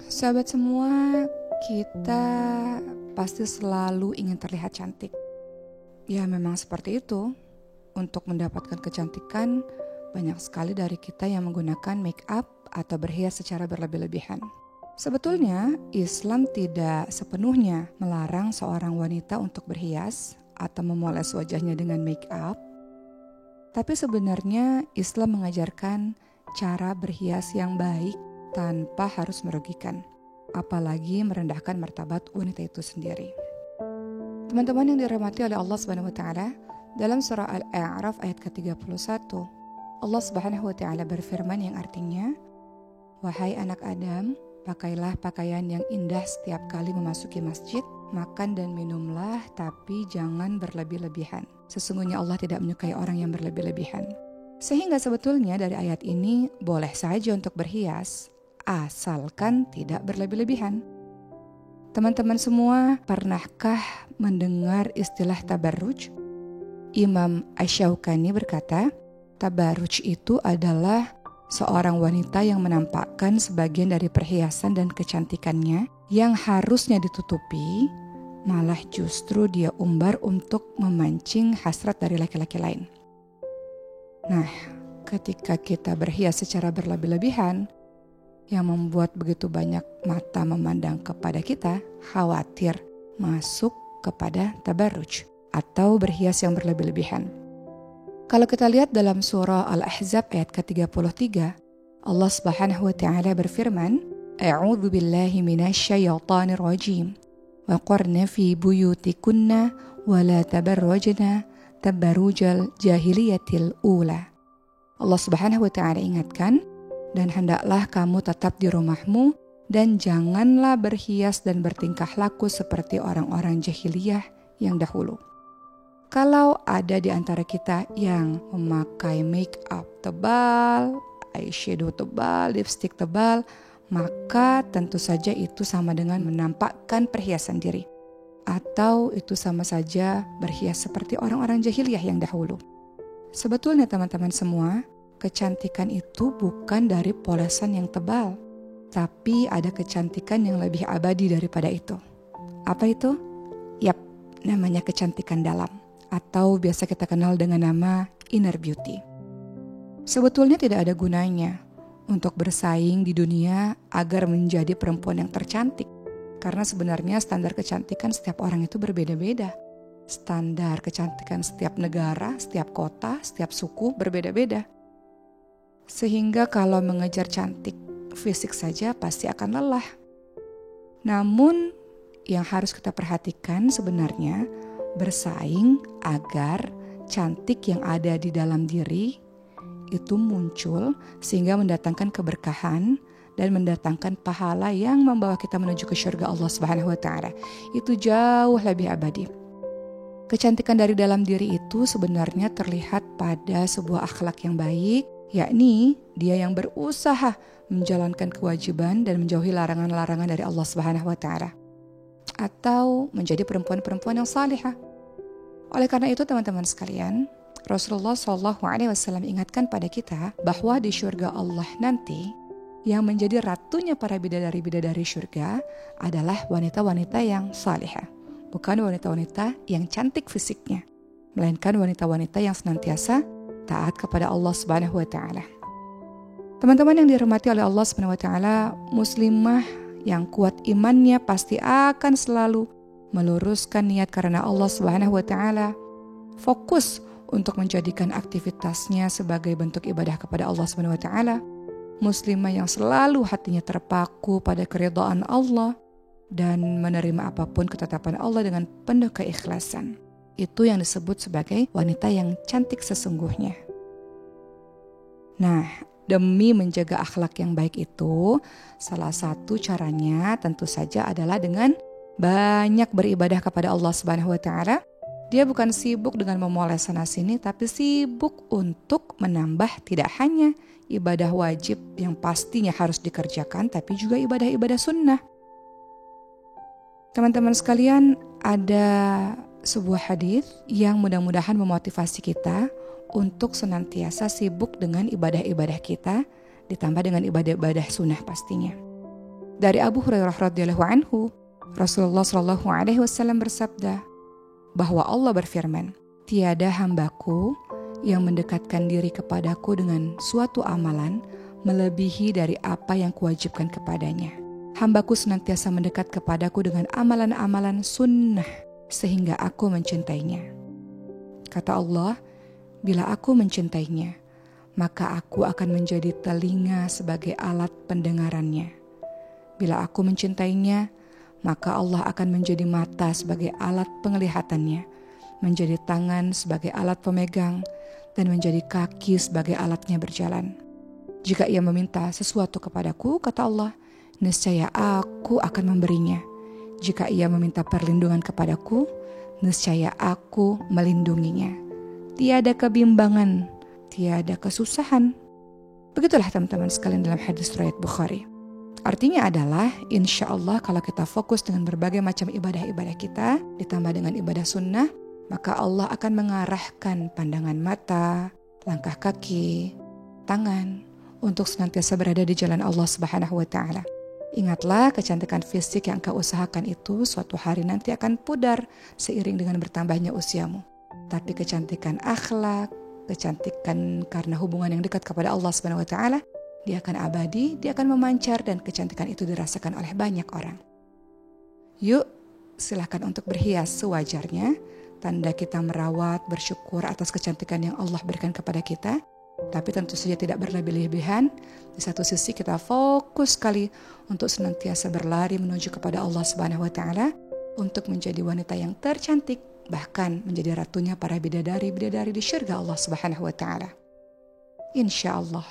Sahabat semua, kita pasti selalu ingin terlihat cantik. Ya memang seperti itu. Untuk mendapatkan kecantikan, banyak sekali dari kita yang menggunakan make up atau berhias secara berlebih-lebihan. Sebetulnya, Islam tidak sepenuhnya melarang seorang wanita untuk berhias atau memoles wajahnya dengan make up. Tapi sebenarnya Islam mengajarkan cara berhias yang baik tanpa harus merugikan, apalagi merendahkan martabat wanita itu sendiri. Teman-teman yang dirahmati oleh Allah Subhanahu wa taala, dalam surah Al-A'raf ayat ke-31, Allah Subhanahu wa taala berfirman yang artinya, "Wahai anak Adam, pakailah pakaian yang indah setiap kali memasuki masjid, makan dan minumlah, tapi jangan berlebih-lebihan. Sesungguhnya Allah tidak menyukai orang yang berlebih-lebihan." Sehingga sebetulnya dari ayat ini boleh saja untuk berhias, asalkan tidak berlebih-lebihan. Teman-teman semua, pernahkah mendengar istilah tabarruj? Imam Asy-Syaukani berkata, tabarruj itu adalah seorang wanita yang menampakkan sebagian dari perhiasan dan kecantikannya yang harusnya ditutupi, malah justru dia umbar untuk memancing hasrat dari laki-laki lain. Nah, ketika kita berhias secara berlebih-lebihan, yang membuat begitu banyak mata memandang kepada kita, khawatir masuk kepada tabarruj atau berhias yang berlebih-lebihan. Kalau kita lihat dalam surah Al-Ahzab ayat ke-33, Allah Subhanahu wa taala berfirman, "A'udzu billahi minasyaitonir rajim. Wa qarna fi buyutikunna wa la tabarrajna tabarrujal jahiliyatil ula." Allah Subhanahu wa taala ingatkan, dan hendaklah kamu tetap di rumahmu dan janganlah berhias dan bertingkah laku seperti orang-orang jahiliyah yang dahulu. Kalau ada di antara kita yang memakai make up tebal, eyeshadow tebal, lipstick tebal, maka tentu saja itu sama dengan menampakkan perhiasan diri. Atau itu sama saja berhias seperti orang-orang jahiliyah yang dahulu. Sebetulnya teman-teman semua, kecantikan itu bukan dari polesan yang tebal, tapi ada kecantikan yang lebih abadi daripada itu. Apa itu? Yap, namanya kecantikan dalam, atau biasa kita kenal dengan nama inner beauty. Sebetulnya tidak ada gunanya untuk bersaing di dunia agar menjadi perempuan yang tercantik, karena sebenarnya standar kecantikan setiap orang itu berbeda-beda. Standar kecantikan setiap negara, setiap kota, setiap suku berbeda-beda. Sehingga kalau mengejar cantik fisik saja pasti akan lelah. Namun yang harus kita perhatikan sebenarnya bersaing agar cantik yang ada di dalam diri itu muncul sehingga mendatangkan keberkahan dan mendatangkan pahala yang membawa kita menuju ke surga Allah Subhanahu wa taala. Itu jauh lebih abadi. Kecantikan dari dalam diri itu sebenarnya terlihat pada sebuah akhlak yang baik, yakni dia yang berusaha menjalankan kewajiban dan menjauhi larangan-larangan dari Allah Subhanahu wa taala, atau menjadi perempuan-perempuan yang salihah. Oleh karena itu teman-teman sekalian, Rasulullah SAW ingatkan pada kita bahwa di surga Allah nanti yang menjadi ratunya para bidadari-bidadari surga adalah wanita-wanita yang salihah, bukan wanita-wanita yang cantik fisiknya, melainkan wanita-wanita yang senantiasa taat kepada Allah Subhanahu wa taala. Teman-teman yang dirahmati oleh Allah Subhanahu wa taala, muslimah yang kuat imannya pasti akan selalu meluruskan niat karena Allah Subhanahu wa taala, fokus untuk menjadikan aktivitasnya sebagai bentuk ibadah kepada Allah Subhanahu wa taala. Muslimah yang selalu hatinya terpaku pada keridhaan Allah dan menerima apapun ketetapan Allah dengan penuh keikhlasan. Itu yang disebut sebagai wanita yang cantik sesungguhnya. Nah, demi menjaga akhlak yang baik itu, salah satu caranya tentu saja adalah dengan banyak beribadah kepada Allah Subhanahu wa taala. Dia bukan sibuk dengan memoles sana sini, tapi sibuk untuk menambah tidak hanya ibadah wajib yang pastinya harus dikerjakan, tapi juga ibadah-ibadah sunnah. Teman-teman sekalian, ada sebuah hadis yang mudah-mudahan memotivasi kita untuk senantiasa sibuk dengan ibadah-ibadah kita, ditambah dengan ibadah-ibadah sunnah pastinya. Dari Abu Hurairah radhiyallahu anhu, Rasulullah shallallahu alaihi wasallam bersabda bahwa Allah berfirman, "Tiada hambaku yang mendekatkan diri kepadaku dengan suatu amalan melebihi dari apa yang kuwajibkan kepadanya. Hambaku senantiasa mendekat kepadaku dengan amalan-amalan sunnah sehingga aku mencintainya." Kata Allah, "Bila aku mencintainya, maka aku akan menjadi telinga sebagai alat pendengarannya. Bila aku mencintainya, maka Allah akan menjadi mata sebagai alat penglihatannya, menjadi tangan sebagai alat pemegang, dan menjadi kaki sebagai alatnya berjalan. Jika ia meminta sesuatu kepadaku," kata Allah, "niscaya aku akan memberinya. Jika ia meminta perlindungan kepadaku, niscaya aku melindunginya. Tiada kebimbangan, tiada kesusahan." Begitulah teman-teman sekalian dalam hadis riwayat Bukhari. Artinya adalah insya Allah kalau kita fokus dengan berbagai macam ibadah-ibadah kita ditambah dengan ibadah sunnah, maka Allah akan mengarahkan pandangan mata, langkah kaki, tangan untuk senantiasa berada di jalan Allah Subhanahu wa Ta'ala. Ingatlah, kecantikan fisik yang kau usahakan itu suatu hari nanti akan pudar seiring dengan bertambahnya usiamu. Tapi kecantikan akhlak, kecantikan karena hubungan yang dekat kepada Allah Subhanahu wa Ta'ala, dia akan abadi, dia akan memancar, dan kecantikan itu dirasakan oleh banyak orang. Yuk, silakan untuk berhias sewajarnya, tanda kita merawat, bersyukur atas kecantikan yang Allah berikan kepada kita. Tapi tentu saja tidak berlebih-lebihan. Di satu sisi kita fokus sekali untuk senantiasa berlari menuju kepada Allah Subhanahu wa Ta'ala, untuk menjadi wanita yang tercantik, bahkan menjadi ratunya para bidadari-bidadari di syurga Allah Subhanahu wa Ta'ala. Insya Allah.